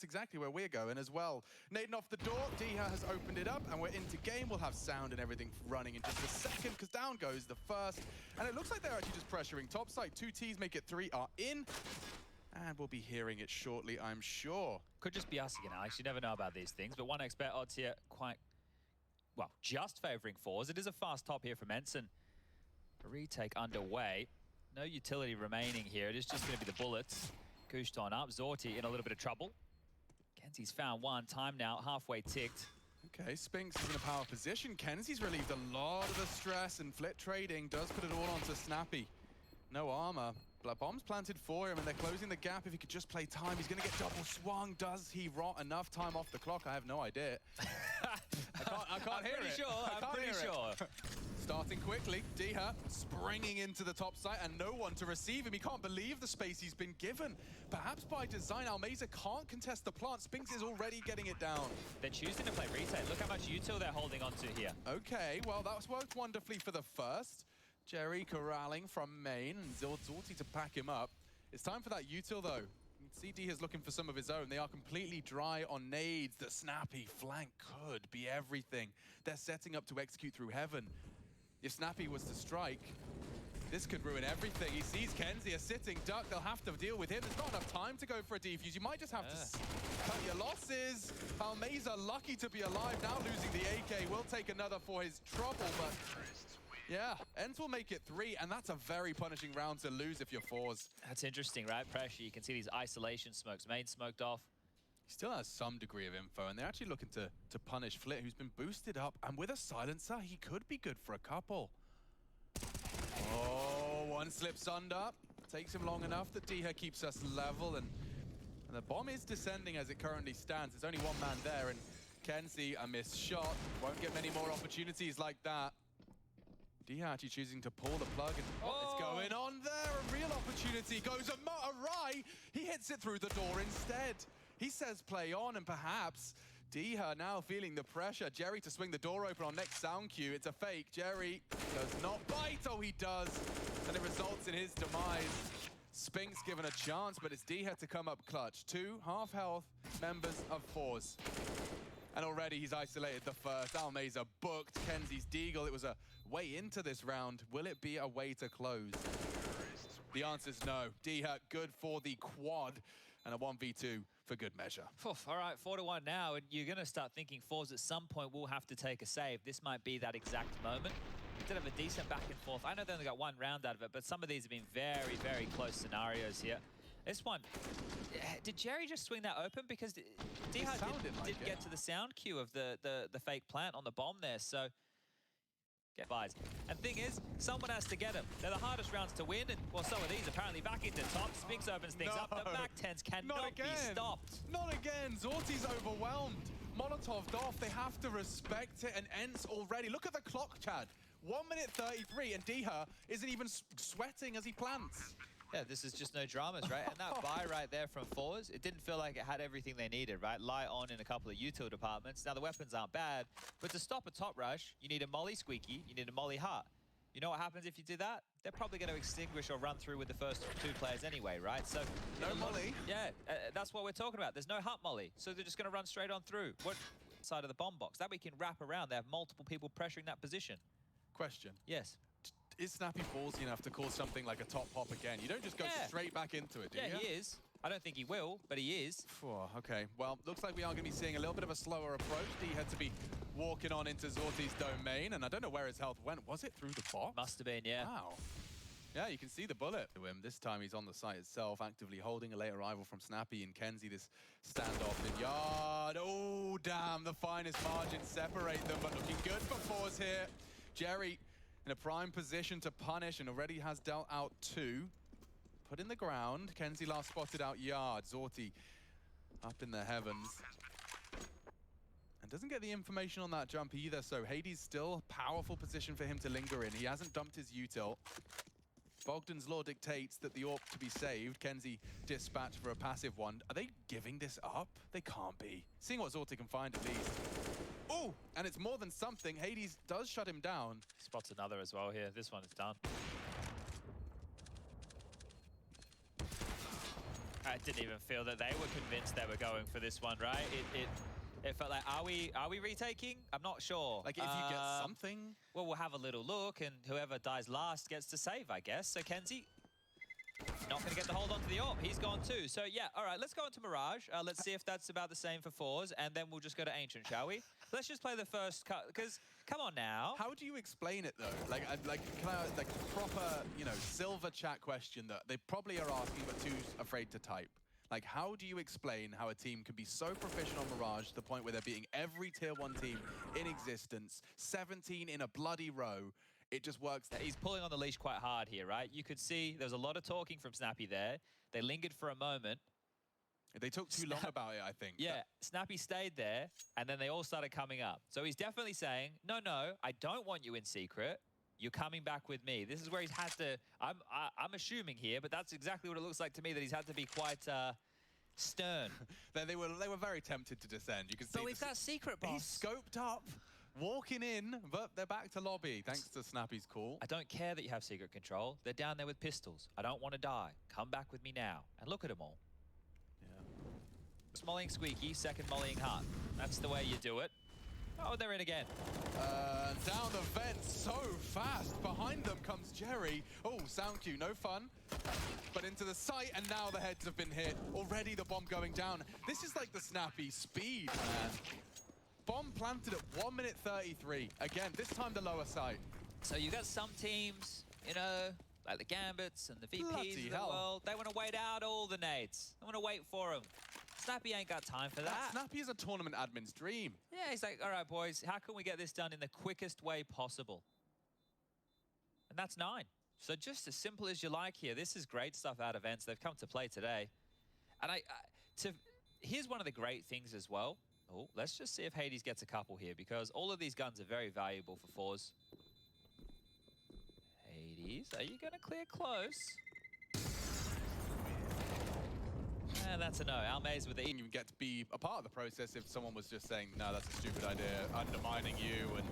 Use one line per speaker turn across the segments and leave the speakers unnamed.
that's exactly where we're going as well. Naden off the door, Diha has opened it up, and we're into game. We'll have sound and everything running in just a second, because down goes the first. And it looks like they're actually just pressuring topside. 2 Ts make it 3 are in. And we'll be hearing it shortly, I'm sure.
Could just be us again, Alex. You never know about these things. But 1xBet odds here quite, well, just favoring FORZE. It is a fast top here from ENCE. A retake underway. No utility remaining here. It is just going to be the bullets. Gooshed on up. Zorti in a little bit of trouble. Kenzie's found one. Time now, halfway ticked.
Okay, Spinks is in a power position. Kenzie's relieved a lot of the stress, and Flit Trading does put it all onto Snappy. No armor. Bomb's planted for him, and they're closing the gap. If he could just play time, he's going to get double swung. Does he rot enough time off the clock? I have no idea. I can't hear it.
I'm pretty sure.
Starting quickly, Diha springing into the top site, and no one to receive him. He can't believe the space he's been given. Perhaps by design, Almeza can't contest the plant. Spinks is already getting it down.
They're choosing to play retake. Look how much util they're holding onto here.
Okay, well, that's worked wonderfully for the first. Jerry corralling from main, and Zorti to pack him up. It's time for that util, though. You can see Diha's looking for some of his own. They are completely dry on nades. The snappy flank could be everything. They're setting up to execute through heaven. If Snappy was to strike, this could ruin everything. He sees Kenzie a sitting duck. They'll have to deal with him. There's not enough time to go for a defuse. You might just have to cut your losses. Almeza lucky to be alive. Now losing the AK. Will take another for his trouble, but yeah, ENCE will make it 3, and that's a very punishing round to lose if you're FORZE.
That's interesting, right? Pressure. You can see these isolation smokes. Main smoked off.
He still has some degree of info, and they're actually looking to punish Flit, who's been boosted up, and with a silencer, he could be good for a couple. Oh, one slips under. Takes him long enough that Diha keeps us level, and the bomb is descending as it currently stands. There's only one man there, and Kenzie, a missed shot. Won't get many more opportunities like that. Diha actually choosing to pull the plug, and what's going on there? A real opportunity goes awry. He hits it through the door instead. He says play on, and perhaps Diha now feeling the pressure. Jerry to swing the door open on next sound cue. It's a fake. Jerry does not bite. Oh, he does. And it results in his demise. Spinks given a chance, but it's Diha to come up clutch. 2 half-health members of FORZE. And already he's isolated the first. Almeza booked Kenzie's deagle. It was a way into this round. Will it be a way to close? The answer's no. Diha good for the quad. And a 1v2 for good measure.
Oof, all right, 4-1 now, and you're going to start thinking FORZE at some point will have to take a save. This might be that exact moment. Instead of a decent back and forth, I know they only got 1 round out of it, but some of these have been very, very close scenarios here. This one, did Jerry just swing that open? Because Diha didn't get to the sound cue of the fake plant on the bomb there, so get buys. And thing is, someone has to get him. They're the hardest rounds to win, and well, so are these. Apparently back into top. Spinks opens things up. The MAC-10s cannot be stopped.
Not again. Zorti's overwhelmed. Molotoved off. They have to respect it, and ENCE already. Look at the clock, Chad. 1 minute 33, and Diha isn't even sweating as he plants.
Yeah, this is just no dramas, right? And that buy right there from FORZE, it didn't feel like it had everything they needed, right? Light on in a couple of util departments. Now, the weapons aren't bad, but to stop a top rush, you need a molly squeaky, you need a molly heart. You know what happens if you do that? They're probably going to extinguish or run through with the first 2 players anyway, right? So
no molly?
Yeah, that's what we're talking about. There's no hut molly, so they're just going to run straight on through. What side of the bomb box? That we can wrap around. They have multiple people pressuring that position.
Question.
Yes.
Is Snappy ballsy enough to call something like a top hop again? You don't just go straight back into it, do you?
Yeah, he is. I don't think he will, but he is.
Okay, well, looks like we are going to be seeing a little bit of a slower approach. He had to be walking on into Zorti's domain, and I don't know where his health went. Was it through the box?
Must have been, yeah.
Wow. Yeah, you can see the bullet to him. This time he's on the site itself, actively holding a late arrival from Snappy and Kenzie. This standoff in yard. Oh, damn, the finest margins separate them, but looking good for FORZE here. Jerry in a prime position to punish, and already has dealt out 2. Put in the ground. Kenzie last spotted out yard. Zorti up in the heavens. And doesn't get the information on that jump either, so Hades still powerful position for him to linger in. He hasn't dumped his util. Bogdan's law dictates that the AWP to be saved. Kenzie dispatched for a passive one. Are they giving this up? They can't be. Seeing what Zorti can find at least. Oh, and it's more than something. Hades does shut him down.
Spots another as well here. This one is done. I didn't even feel that they were convinced they were going for this one, right? It felt like, are we retaking? I'm not sure.
Like, if you get something...
Well, we'll have a little look, and whoever dies last gets to save, I guess. So Kenzie, not going to get the hold onto the AWP. He's gone too. So, yeah, all right, let's go into Mirage. Let's see if that's about the same for FORZE, and then we'll just go to Ancient, shall we? Let's just play the first cut, because, come on now.
How do you explain it, though? Like, kind of like proper, you know, silver chat question that they probably are asking but too afraid to type. Like, how do you explain how a team can be so proficient on Mirage to the point where they're beating every tier 1 team in existence, 17 in a bloody row? It just works.
He's pulling on the leash quite hard here, right? You could see there was a lot of talking from Snappy there. They lingered for a moment.
They took too long about it, I think.
Yeah, Snappy stayed there, and then they all started coming up. So he's definitely saying, no, I don't want you in secret. You're coming back with me. This is where he's had to, I'm assuming here, but that's exactly what it looks like to me, that he's had to be quite stern.
they were very tempted to descend. You can see.
But we've got secret, boss.
He's scoped up, walking in, but they're back to lobby, thanks to Snappy's call.
I don't care that you have secret control. They're down there with pistols. I don't want to die. Come back with me now. And look at them all. Yeah. Mollying Squeaky, second mollying Hart. That's the way you do it. Oh, they're in again.
Down the vent so fast. Behind them comes Jerry. Oh, sound cue, no fun. But into the site, and now the heads have been hit. Already the bomb going down. This is like the Snappy speed, man. Bomb planted at 1 minute 33. Again, this time the lower side.
So you've got some teams, you know, like the Gambits and the VPs of the world. They want to wait out all the nades. They want to wait for them. Snappy ain't got time for that.
Snappy is a tournament admin's dream.
Yeah, he's like, all right, boys, how can we get this done in the quickest way possible? And that's 9. So just as simple as you like here. This is great stuff out of ENCE. They've come to play today. And here's one of the great things as well. Oh, let's just see if Hades gets a couple here, because all of these guns are very valuable for FORZE. Hades, are you going to clear close? And that's a no. Almaze with the...
You get to be a part of the process if someone was just saying, no, that's a stupid idea, undermining you, and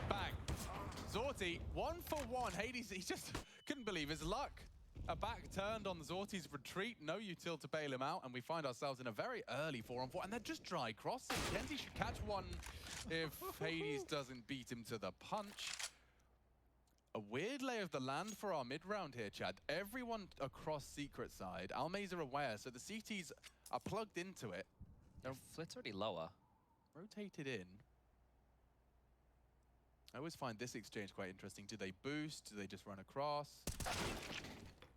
bang. Zorti, 1 for 1. Hades, he just couldn't believe his luck. A back turned on Zorti's retreat, no util to bail him out, and we find ourselves in a very early 4-on-4, and they're just dry crossing. Kenzie should catch one if Hades doesn't beat him to the punch. A weird lay of the land for our mid-round here, Chad. Everyone across secret side. Almaze are aware, so the CTs are plugged into it.
Flit's already lower.
Rotated in. I always find this exchange quite interesting. Do they boost? Do they just run across?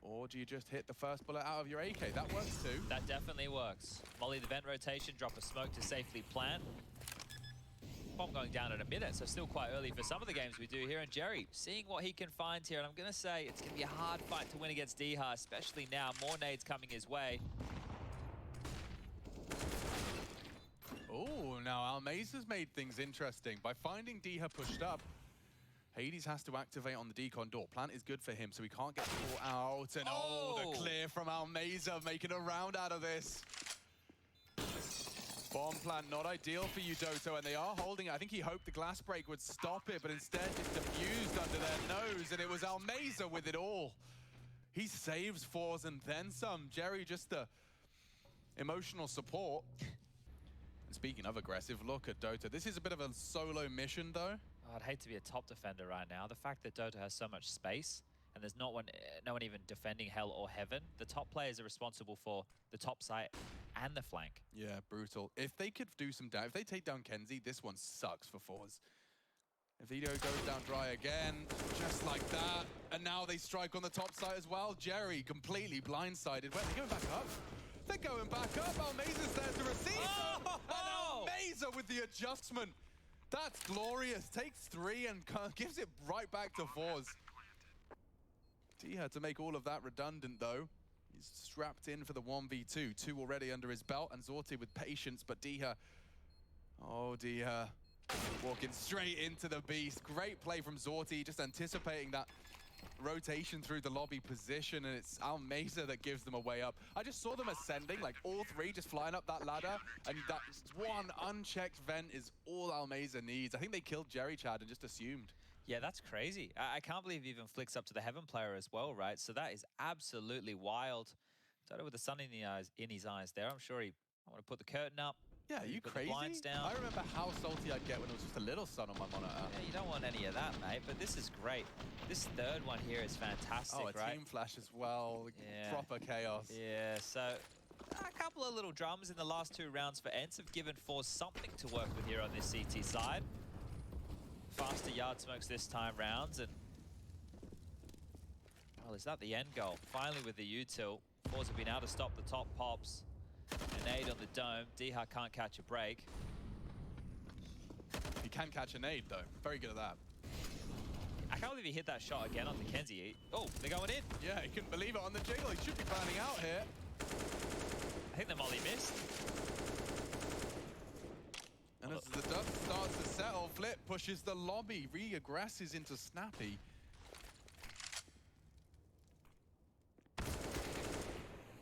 Or do you just hit the first bullet out of your AK? That works too.
That definitely works. Molly the vent rotation, drop a smoke to safely plant. Bomb going down in a minute, so still quite early for some of the games we do here. And Jerry, seeing what he can find here, and I'm going to say it's going to be a hard fight to win against Diha, especially now. More nades coming his way.
Oh, now Almaze has made things interesting. By finding Diha pushed up, Hades has to activate on the decon door. Plant is good for him, so he can't get caught out. And the clear from Almaze, making a round out of this. Bomb plant, not ideal for you, Doto, and they are holding it. I think he hoped the glass break would stop it, but instead it's diffused under their nose, and it was Almaze with it all. He saves FORZE and then some. Jerry, just the emotional support. And speaking of aggressive, look at Doto. This is a bit of a solo mission, though.
Oh, I'd hate to be a top defender right now. The fact that Doto has so much space, and there's no one even defending hell or heaven. The top players are responsible for the top site and the flank.
Yeah, brutal. If they could do some damage, if they take down Kenzie, this one sucks for FORZE. If Vito goes down dry again, just like that. And now they strike on the top side as well. Jerry completely blindsided. Wait, they're going back up. They're going back up. Almaze's there to receive them. And Almaze with the adjustment. That's glorious. Takes 3 and gives it right back to FORZE. Diha to make all of that redundant, though. He's strapped in for the 1v2. 2 already under his belt, and Zorti with patience, but Diha... Oh, Diha. Walking straight into the beast. Great play from Zorti, just anticipating that rotation through the lobby position, and it's Almaze that gives them a way up. I just saw them ascending, like all 3 just flying up that ladder, and that one unchecked vent is all Almaze needs. I think they killed Jerry, Chad, and just assumed.
Yeah, that's crazy. I can't believe he even flicks up to the Heaven player as well, right? So that is absolutely wild Dodo with the sun in his eyes there. I'm sure I want to put the curtain up.
Yeah, are you
put
crazy?
the blinds down.
I remember how salty I'd get when it was just a little sun on my monitor.
Yeah, you don't want any of that, mate. But this is great. This third one here is fantastic,
Oh, a
right?
team flash as well.
Yeah.
Proper chaos.
Yeah, so a couple of little drums in the last 2 rounds for ENCE have given FORZE something to work with here on this CT side. Faster yard smokes this time rounds, and well, is that the end goal? Finally with the util, FORZE have been able to stop the top pops. An nade on the dome. Diha can't catch a break.
He can catch a nade though. Very good at that.
I can't believe he hit that shot again on the Kenzie. Oh, they're going in.
Yeah, he couldn't believe it on the jiggle. He should be burning out here.
I think the molly missed.
And as the dust starts to settle, Flip pushes the lobby, re-aggresses into Snappy.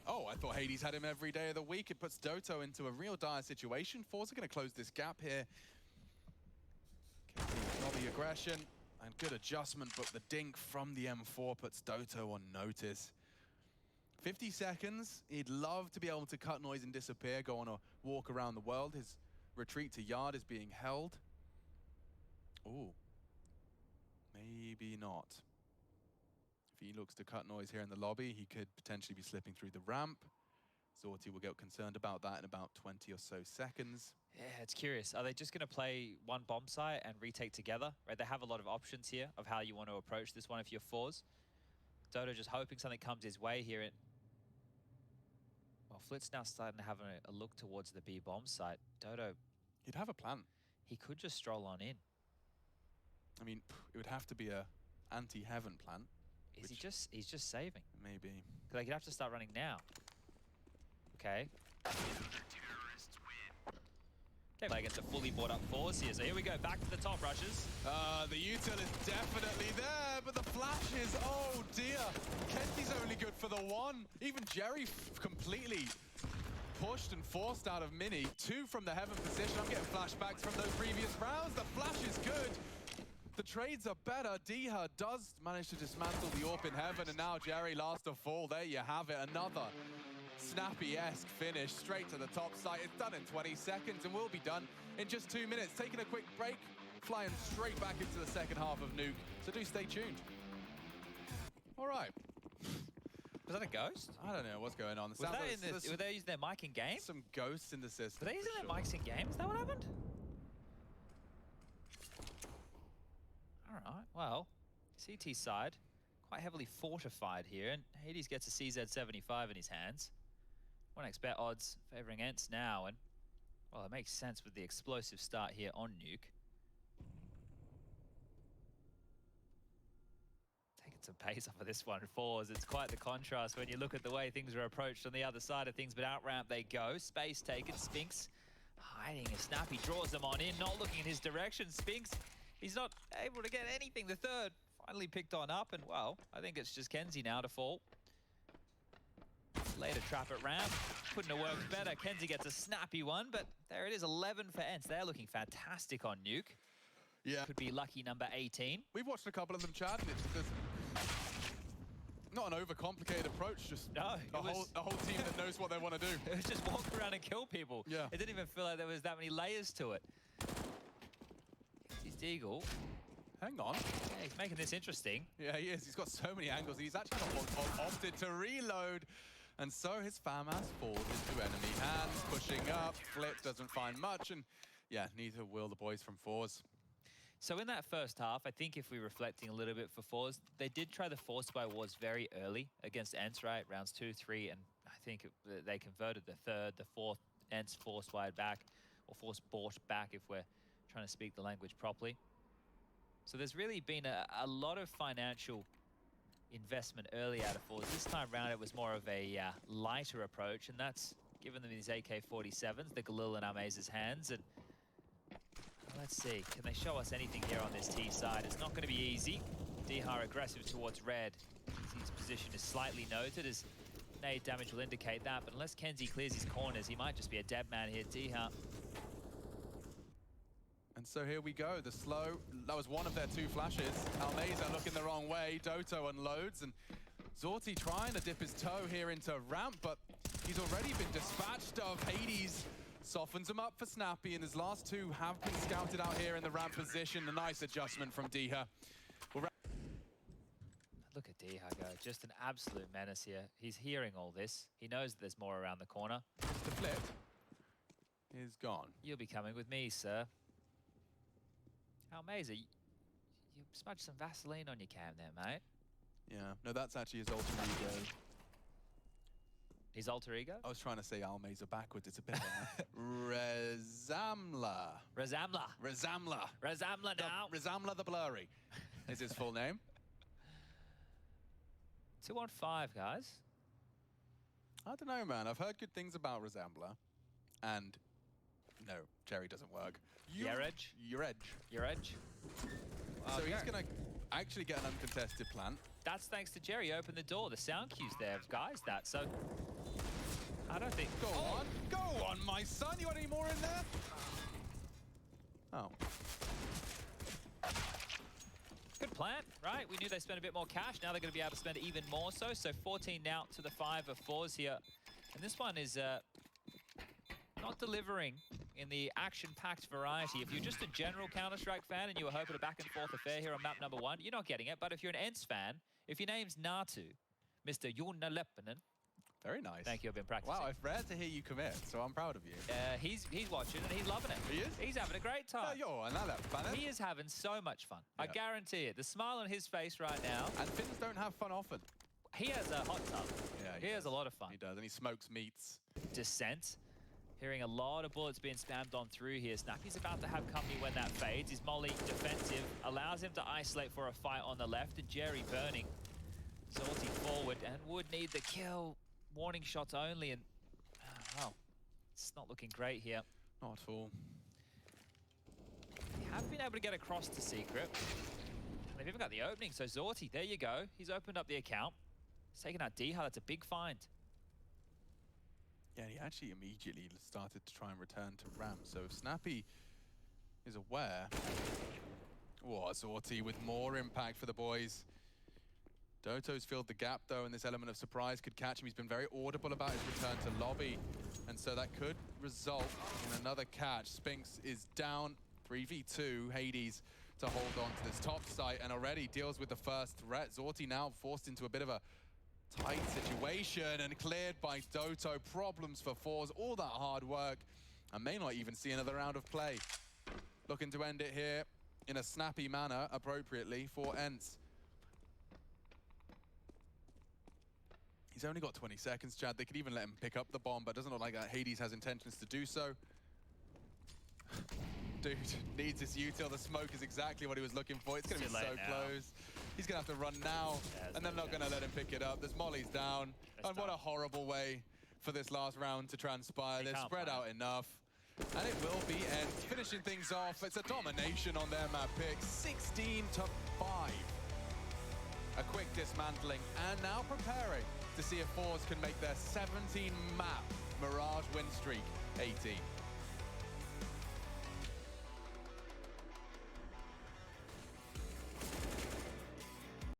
Oh, I thought Hades had him every day of the week. It puts Doto into a real dire situation. FORZE are going to close this gap here. Lobby aggression and good adjustment, but the dink from the M4 puts Doto on notice. 50 seconds. He'd love to be able to cut noise and disappear, go on a walk around the world. His retreat to yard is being held. Oh, maybe not. If he looks to cut noise here in the lobby, he could potentially be slipping through the ramp. Zorti will get concerned about that in about 20 or so seconds.
Yeah, it's curious. Are they just going to play one bomb site and retake together? Right, they have a lot of options here of how you want to approach this one if you're FORZE. Dodo just hoping something comes his way here. Well, Flit's now starting to have a look towards the B bomb site. Dodo,
He'd have a plan.
he could just stroll on in.
I mean, it would have to be a anti-heaven plan.
Is he just, he's just saving.
Maybe.
Like, he'd have to start running now. Okay. Okay, but against a fully bought up FORZE here. So here we go, back to the top rushes.
The util is definitely there, but the flashes, oh dear. Kenzie's only good for the one. Even Jerry completely pushed and forced out of Mini. 2 from the heaven position. I'm getting flashbacks from those previous rounds. The flash is good. The trades are better. Diha does manage to dismantle the AWP in heaven, and now Jerry last to fall. There you have it, another Snappy-esque finish straight to the top site. It's done in 20 seconds and will be done in just 2 minutes. Taking a quick break, flying straight back into the second half of Nuke. So do stay tuned. All right.
Was that a ghost?
I don't know what's going on.
Was that in the, were they using their mic in game?
Some ghosts in the system.
Were they using their mics in game? Is that what happened? All right, well, CT side, quite heavily fortified here, and Hades gets a CZ75 in his hands. 1x bet odds favoring ENCE now, and, well, it makes sense with the explosive start here on Nuke. Taking some pace off of this one, FORZE. It's quite the contrast when you look at the way things are approached on the other side of things, but out ramp they go. Space taken, Spinks hiding a snap. He draws them on in, not looking in his direction. Spinks, he's not able to get anything. The third finally picked on up, and well, I think it's just Kenzie now to fall. Later trap at ramp. Couldn't have worked better. Kenzie gets a snappy one, but there it is, 11 for ENCE. They're looking fantastic on Nuke.
Yeah.
Could be lucky number 18.
We've watched a couple of them chat, and it's not an overcomplicated approach, just
No,
a whole team that knows what they want to do.
It was just walk around and kill people.
Yeah.
It didn't even feel like there was that many layers to it. Kenzie's Deagle.
Hang on.
Yeah, he's making this interesting.
Yeah, he is. He's got so many angles. He's actually opted to reload. And so his FAMAS falls into enemy hands, pushing up. Flip doesn't find much. And yeah, neither will the boys from FORZE.
So in that first half, I think if we're reflecting a little bit for FORZE, they did try the Force by Wars very early against ENCE, right? Rounds 2, 3, and I think they converted the third, the fourth, ENCE force wide back, or force bought back if we're trying to speak the language properly. So there's really been a lot of financial investment early out of FORZE. This time round, it was more of a lighter approach, and that's given them these AK-47s, the Galil in Amaze's hands, and let's see, can they show us anything here on this T side? It's not going to be easy. Dihar aggressive towards red. His position is slightly noted as nade damage will indicate that, but unless Kenzie clears his corners, he might just be a dead man here, Dihar.
And so here we go, the slow, that was one of their 2 flashes. Almeza looking the wrong way, Doto unloads, and Zorti trying to dip his toe here into ramp, but he's already been dispatched of Hades. Softens him up for Snappy, and his last two have been scouted out here in the ramp position. A nice adjustment from Diha.
Look at Diha go, just an absolute menace here. He's hearing all this. He knows that there's more around the corner.
The flip is gone.
You'll be coming with me, sir. Almeza, you smudged some Vaseline on your cam there, mate.
Yeah, no, that's actually his alter ego.
His alter ego?
I was trying to say Almeza backwards. It's a bit of Rezamla.
Rezamla.
Rezamla.
Rezamla now.
Rezamla the Blurry is his full name.
2 on 5, guys.
I don't know, man. I've heard good things about Rezamla. And no, Jerry doesn't work.
Your edge?
Your edge.
Your edge.
So he's going to actually get an uncontested plant.
That's thanks to Jerry. Opened the door. The sound cue's there, guys. That. So I don't think.
Go on, my son. You got any more in there? Oh.
Good plan, right? We knew they spent a bit more cash. Now they're going to be able to spend even more so. So 14 now to the 5 of FORZE here. And this one is not delivering in the action-packed variety. If you're just a general Counter-Strike fan and you were hoping a back-and-forth affair here on map number 1, you're not getting it. But if you're an ENCE fan, if your name's Natu, Mr. Jonna Leppänen.
Very nice.
Thank you, I've been practicing.
Wow, it's rare to hear you commit, so I'm proud of you.
He's watching and he's loving it.
He is?
He's having a great time. He is having so much fun. Yeah. I guarantee it. The smile on his face right now.
And Finns don't have fun often.
He has a hot tub.
Yeah,
he has a lot of fun.
He does, and he smokes meats.
Descent. Hearing a lot of bullets being spammed on through here. Snappy's about to have company when that fades. His molly defensive allows him to isolate for a fight on the left, and Jerry burning. Zorti forward and would need the kill. Warning shots only, and well, it's not looking great here.
Not at all.
They have been able to get across to Secret. And they've even got the opening, so Zorti, there you go. He's opened up the account. He's taken out Diha, that's a big find.
Yeah, he actually immediately started to try and return to ramp. So if Snappy is aware, Zorti with more impact for the boys. Doto's filled the gap, though, and this element of surprise could catch him. He's been very audible about his return to lobby, and so that could result in another catch. Spinks is down, 3v2, Hades to hold on to this top site, and already deals with the first threat. Zorti now forced into a bit of a tight situation and cleared by Doto. Problems for FORZE, all that hard work, and may not even see another round of play. Looking to end it here in a snappy manner, appropriately, for ENCE. He's only got 20 seconds, Chad. They could even let him pick up the bomb, but it doesn't look like that Hades has intentions to do so. Dude needs his util. The smoke is exactly what he was looking for. It's going to be so close. He's going to have to run now, and they're not going to let him pick it up. There's mollies down. And what a horrible way for this last round to transpire. They're spread out enough. And it will be ENCE finishing things off. It's a domination on their map pick, 16-5. A quick dismantling, and now preparing to see if FORZE can make their 17-map Mirage win streak 18.